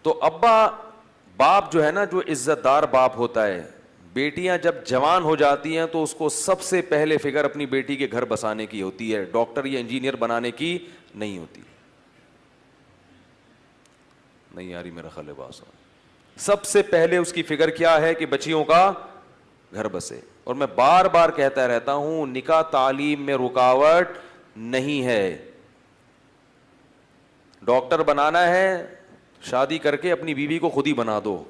تو ابا باپ جو ہے نا, جو عزت دار باپ ہوتا ہے, بیٹیاں جب جوان ہو جاتی ہیں تو اس کو سب سے پہلے فکر اپنی بیٹی کے گھر بسانے کی ہوتی ہے, ڈاکٹر یا انجینئر بنانے کی نہیں ہوتی. نہیں یاری میرا خیال ہے بات, سب سے پہلے اس کی فکر کیا ہے کہ بچیوں کا گھر بسے. اور میں بار بار کہتا رہتا ہوں, نکاح تعلیم میں رکاوٹ نہیں ہے. ڈاکٹر بنانا ہے, شادی کر کے اپنی بیوی کو خود ہی بنا دو.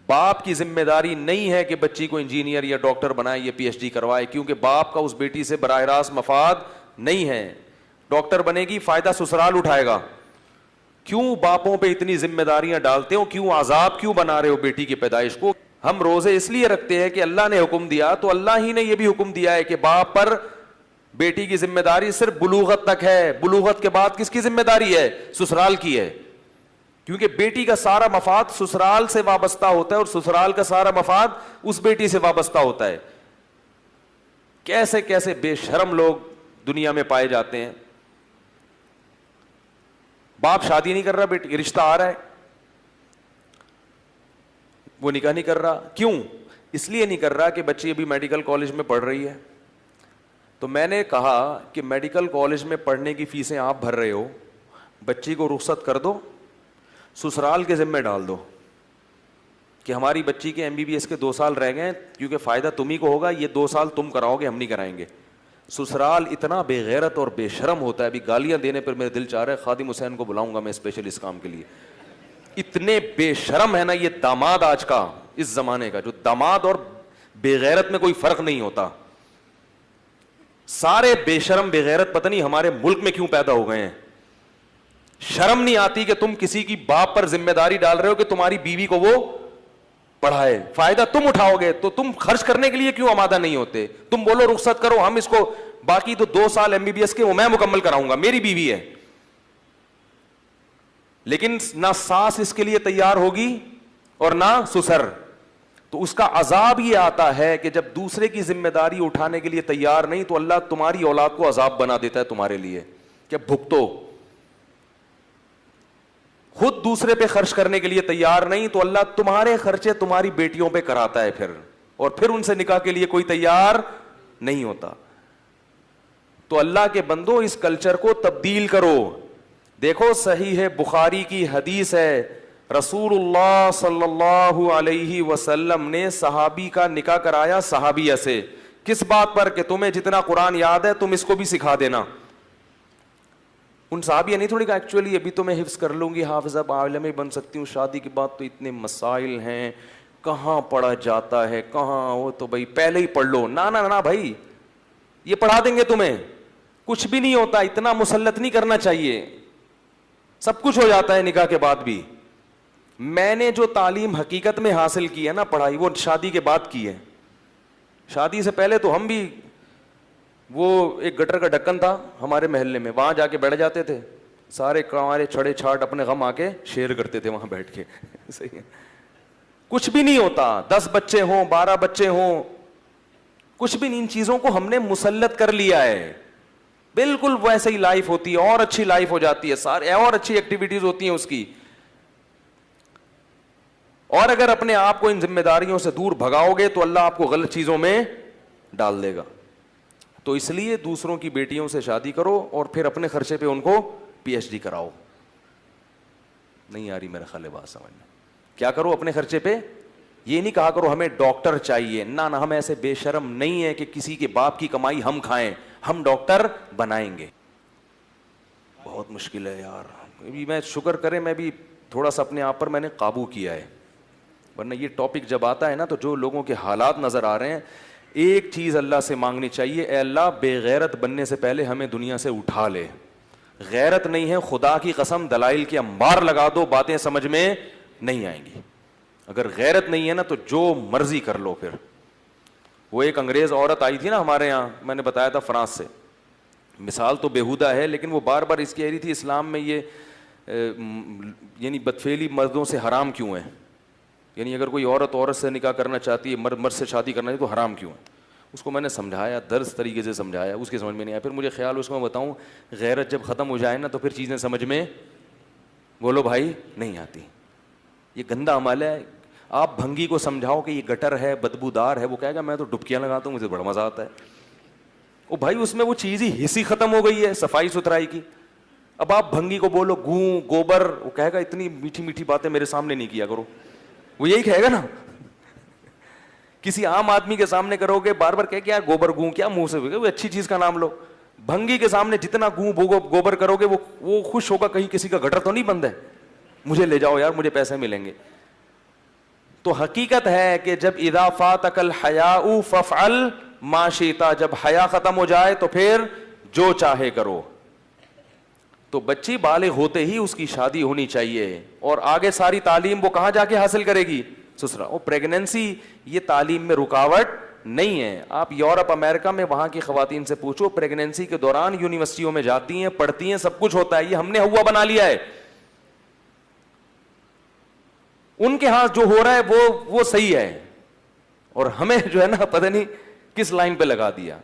باپ کی ذمہ داری نہیں ہے کہ بچی کو انجینئر یا ڈاکٹر بنائے یا پی ایچ ڈی کروائے, کیونکہ باپ کا اس بیٹی سے براہ راست مفاد نہیں ہے. ڈاکٹر بنے گی, فائدہ سسرال اٹھائے گا. کیوں باپوں پہ اتنی ذمہ داریاں ڈالتے ہو, کیوں عذاب کیوں بنا رہے ہو بیٹی کی پیدائش کو؟ ہم روزے اس لیے رکھتے ہیں کہ اللہ نے حکم دیا, تو اللہ ہی نے یہ بھی حکم دیا ہے کہ باپ پر بیٹی کی ذمہ داری صرف بلوغت تک ہے. بلوغت کے بعد کس کی ذمہ داری ہے؟ سسرال کی ہے. کیونکہ بیٹی کا سارا مفاد سسرال سے وابستہ ہوتا ہے اور سسرال کا سارا مفاد اس بیٹی سے وابستہ ہوتا ہے. کیسے کیسے بے شرم لوگ دنیا میں پائے جاتے ہیں. باپ شادی نہیں کر رہا, بیٹی رشتہ آ رہا ہے, وہ نکاح نہیں کر رہا. کیوں؟ اس لیے نہیں کر رہا کہ بچی ابھی میڈیکل کالج میں پڑھ رہی ہے. تو میں نے کہا کہ میڈیکل کالج میں پڑھنے کی فیسیں آپ بھر رہے ہو, بچی کو رخصت کر دو, سسرال کے ذمہ ڈال دو کہ ہماری بچی کے MBBS کے 2 سال رہ گئے, کیونکہ فائدہ تم ہی کو ہوگا, یہ 2 سال تم کراؤ گے, ہم نہیں کرائیں گے. سسرال اتنا بے غیرت اور بے شرم ہوتا ہے, ابھی گالیاں دینے پر میرے دل چاہ رہا ہے خادم حسین کو بلاؤں گا میں اسپیشل اس کام کے لیے. اتنے بے شرم ہے نا یہ داماد آج کا, اس زمانے کا, جو داماد اور بے غیرت میں کوئی فرق نہیں ہوتا. سارے بے شرم بے غیرت پتہ نہیں ہمارے ملک میں کیوں پیدا ہو گئے ہیں. شرم نہیں آتی کہ تم کسی کی باپ پر ذمہ داری ڈال رہے ہو کہ تمہاری بیوی کو وہ پڑھائے, فائدہ تم اٹھاؤ گے, تو تم خرچ کرنے کے لیے کیوں آمادہ نہیں ہوتے؟ تم بولو رخصت کرو, ہم اس کو باقی تو 2 سال MBBS کے وہ میں مکمل کراؤں گا, میری بیوی ہے. لیکن نہ ساس اس کے لیے تیار ہوگی اور نہ سسر. تو اس کا عذاب یہ آتا ہے کہ جب دوسرے کی ذمہ داری اٹھانے کے لیے تیار نہیں, تو اللہ تمہاری اولاد کو عذاب بنا دیتا ہے تمہارے لیے کہ بھگتو. خود دوسرے پہ خرچ کرنے کے لیے تیار نہیں, تو اللہ تمہارے خرچے تمہاری بیٹیوں پہ کراتا ہے پھر, اور پھر ان سے نکاح کے لیے کوئی تیار نہیں ہوتا. تو اللہ کے بندو اس کلچر کو تبدیل کرو. دیکھو صحیح ہے, بخاری کی حدیث ہے, رسول اللہ صلی اللہ علیہ وسلم نے صحابی کا نکاح کرایا صحابیہ سے. کس بات پر؟ کہ تمہیں جتنا قرآن یاد ہے تم اس کو بھی سکھا دینا. ان صحابیہ نہیں تھوڑی کہا ایکچولی ابھی تو میں حفظ کر لوں گی, حافظہ عالم بن سکتی ہوں, شادی کے بعد تو اتنے مسائل ہیں, کہاں پڑھا جاتا ہے, کہاں, وہ تو بھائی پہلے ہی پڑھ لو. نہ بھائی, یہ پڑھا دیں گے تمہیں, کچھ بھی نہیں ہوتا, اتنا مسلط نہیں کرنا چاہیے, سب کچھ ہو جاتا ہے نکاح کے بعد بھی. میں نے جو تعلیم حقیقت میں حاصل کی ہے نا, پڑھائی, وہ شادی کے بعد کی ہے. شادی سے پہلے تو ہم بھی, وہ ایک گٹر کا ڈھکن تھا ہمارے محلے میں, وہاں جا کے بیٹھ جاتے تھے, سارے ہمارے چھڑے چھاٹ اپنے غم آ کے شیئر کرتے تھے وہاں بیٹھ کے. صحیح ہے, کچھ بھی نہیں ہوتا, 10 بچے ہوں 12 بچے ہوں, کچھ بھی نہیں. ان چیزوں کو ہم نے مسلط کر لیا ہے. بالکل ویسے ہی لائف ہوتی ہے, اور اچھی لائف ہو جاتی ہے, سارے اور اچھی ایکٹیویٹیز ہوتی ہیں اس کی. اور اگر اپنے آپ کو ان ذمہ داریوں سے دور بھگاؤ گے تو اللہ آپ کو غلط چیزوں میں ڈال دے گا. تو اس لیے دوسروں کی بیٹیوں سے شادی کرو اور پھر اپنے خرچے پہ ان کو PhD کراؤ. نہیں آ رہی میرا خیال ہے بات سمجھ میں؟ کیا کرو اپنے خرچے پہ؟ یہ نہیں کہا کرو ہمیں ڈاکٹر چاہیے, نہ ہم ایسے بے شرم نہیں ہیں کہ کسی کے باپ کی کمائی ہم کھائیں, ہم ڈاکٹر بنائیں گے. بہت مشکل ہے یار. میں شکر کرے میں بھی تھوڑا سا اپنے آپ پر میں نے قابو کیا ہے, ورنہ یہ ٹاپک جب آتا ہے نا تو جو لوگوں کے حالات نظر آ رہے ہیں, ایک چیز اللہ سے مانگنی چاہیے, اے اللہ بے غیرت بننے سے پہلے ہمیں دنیا سے اٹھا لے. غیرت نہیں ہے, خدا کی قسم دلائل کے انبار لگا دو, باتیں سمجھ میں نہیں آئیں گی. اگر غیرت نہیں ہے نا تو جو مرضی کر لو. پھر وہ ایک انگریز عورت آئی تھی نا ہمارے یہاں, میں نے بتایا تھا فرانس سے, مثال تو بیہودہ ہے لیکن وہ بار بار اس کہہ رہی تھی اسلام میں یہ یعنی بدفعلی مردوں سے حرام کیوں ہے, یعنی اگر کوئی عورت سے نکاح کرنا چاہتی ہے, مرد سے شادی کرنا چاہتی ہے تو حرام کیوں ہے. اس کو میں نے سمجھایا, درس طریقے سے سمجھایا, اس کے سمجھ میں نہیں آیا. پھر مجھے خیال اس کو میں بتاؤں, غیرت جب ختم ہو جائے نا تو پھر چیزیں سمجھ میں, بولو بھائی نہیں آتی. یہ گندا عمل ہے. آپ بھنگی کو سمجھاؤ کہ یہ گٹر ہے, بدبودار ہے, وہ کہے گا میں تو ڈبکیاں لگاتا ہوں, مجھے بڑا مزہ آتا ہے. او بھائی اس میں وہ چیز ہی حصی ختم ہو گئی ہے صفائی ستھرائی کی. اب آپ بھنگی کو بولو گوں گوبر, وہ کہے گا اتنی میٹھی میٹھی باتیں میرے سامنے نہیں کیا کرو, وہ یہی کہے گا نا. کسی عام آدمی کے سامنے کرو گے بار بار کہ کیا گوبر گوں, کیا منہ سے وہ اچھی چیز کا نام لو. بھنگی کے سامنے جتنا گوں گوبر کرو گے وہ خوش ہوگا, کہیں کسی کا گٹر تو نہیں بند ہے, مجھے لے جاؤ یار, مجھے پیسے ملیں گے. تو حقیقت ہے کہ جب اذا فاتک الحیاء فافعل ما شئت, جب حیا ختم ہو جائے تو پھر جو چاہے کرو. تو بچی بالغ ہوتے ہی اس کی شادی ہونی چاہیے, اور آگے ساری تعلیم وہ کہاں جا کے حاصل کرے گی؟ سسرا. اور پریگننسی یہ تعلیم میں رکاوٹ نہیں ہے. آپ یورپ امریکہ میں وہاں کی خواتین سے پوچھو, پریگننسی کے دوران یونیورسٹیوں میں جاتی ہیں, پڑھتی ہیں, سب کچھ ہوتا ہے. یہ ہم نے ہوا بنا لیا ہے. ان کے ہاں جو ہو رہا ہے وہ صحیح ہے, اور ہمیں جو ہے نا پتہ نہیں کس لائن پہ لگا دیا.